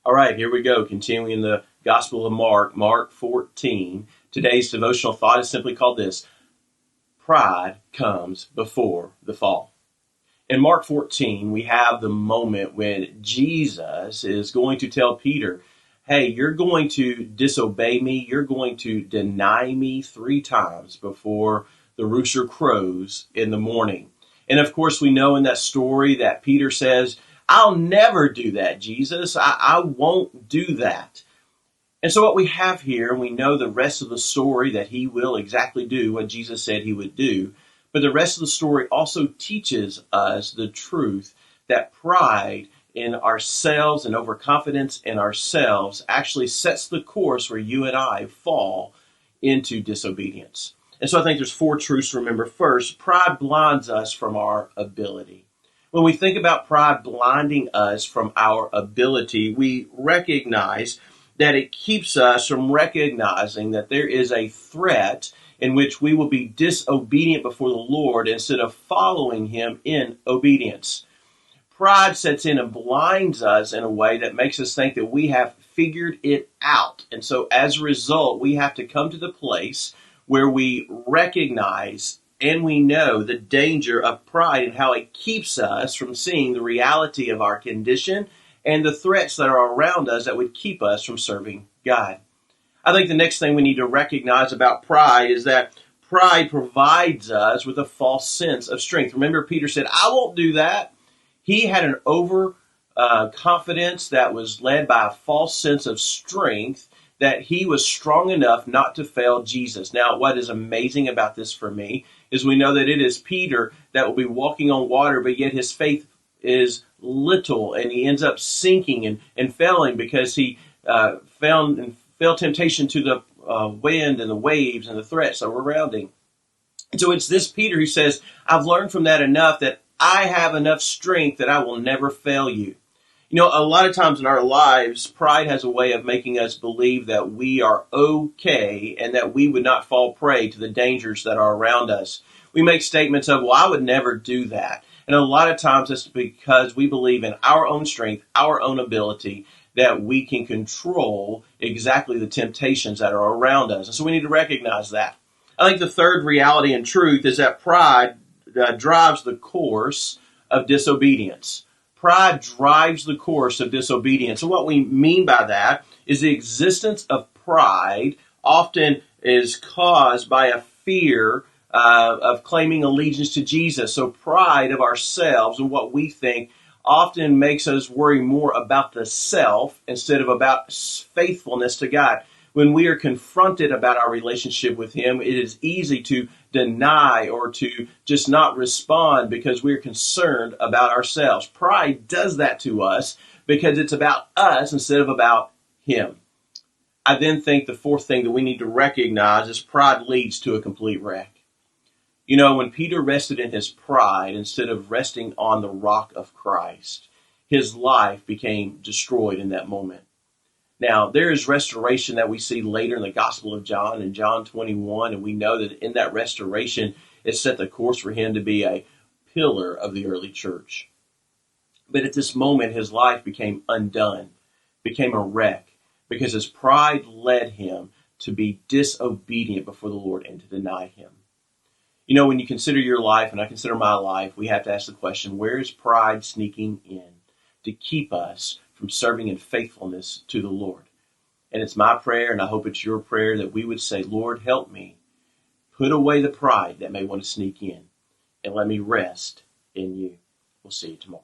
All right, here we go. Continuing the Gospel of Mark, Mark 14. Today's devotional thought is simply called this: Pride comes before the fall. In Mark 14, we have the moment when Jesus is going to tell Peter, hey, you're going to disobey me. You're going to deny me 3 times before the rooster crows in the morning. And of course, we know in that story that Peter says, I'll never do that, Jesus. I won't do that. And so what we have here, and we know the rest of the story that he will exactly do what Jesus said he would do, but the rest of the story also teaches us the truth that pride in ourselves and overconfidence in ourselves actually sets the course where you and I fall into disobedience. And so I think there's 4 truths to remember. First, pride blinds us from our ability. When we think about pride blinding us from our ability, we recognize that it keeps us from recognizing that there is a threat in which we will be disobedient before the Lord instead of following him in obedience. Pride sets in and blinds us in a way that makes us think that we have figured it out. And so as a result, we have to come to the place where we recognize and we know the danger of pride and how it keeps us from seeing the reality of our condition and the threats that are around us that would keep us from serving God. I think the next thing we need to recognize about pride is that pride provides us with a false sense of strength. Remember, Peter said, I won't do that. He had an confidence that was led by a false sense of strength that he was strong enough not to fail Jesus. Now, what is amazing about this for me is we know that it is Peter that will be walking on water, but yet his faith is little, and he ends up sinking and failing because he fell temptation to the wind and the waves and the threats that were around him. And so it's this Peter who says, I've learned from that enough that I have enough strength that I will never fail you. You know, a lot of times in our lives, pride has a way of making us believe that we are okay and that we would not fall prey to the dangers that are around us. We make statements of, well, I would never do that. And a lot of times it's because we believe in our own strength, our own ability, that we can control exactly the temptations that are around us. And so we need to recognize that. I think the third reality and truth is that pride drives the course of disobedience. Pride drives the course of disobedience. And what we mean by that is the existence of pride often is caused by a fear of claiming allegiance to Jesus. So pride of ourselves and what we think often makes us worry more about the self instead of about faithfulness to God. When we are confronted about our relationship with him, it is easy to deny or to just not respond because we're concerned about ourselves. Pride does that to us because it's about us instead of about him. I then think the fourth thing that we need to recognize is pride leads to a complete wreck. You know, when Peter rested in his pride instead of resting on the rock of Christ, his life became destroyed in that moment. Now, there is restoration that we see later in the Gospel of John in John 21, and we know that in that restoration, it set the course for him to be a pillar of the early church. But at this moment, his life became undone, became a wreck, because his pride led him to be disobedient before the Lord and to deny him. You know, when you consider your life, and I consider my life, we have to ask the question, where is pride sneaking in to keep us from serving in faithfulness to the Lord? And it's my prayer, and I hope it's your prayer, that we would say, Lord, help me. Put away the pride that may want to sneak in, and let me rest in you. We'll see you tomorrow.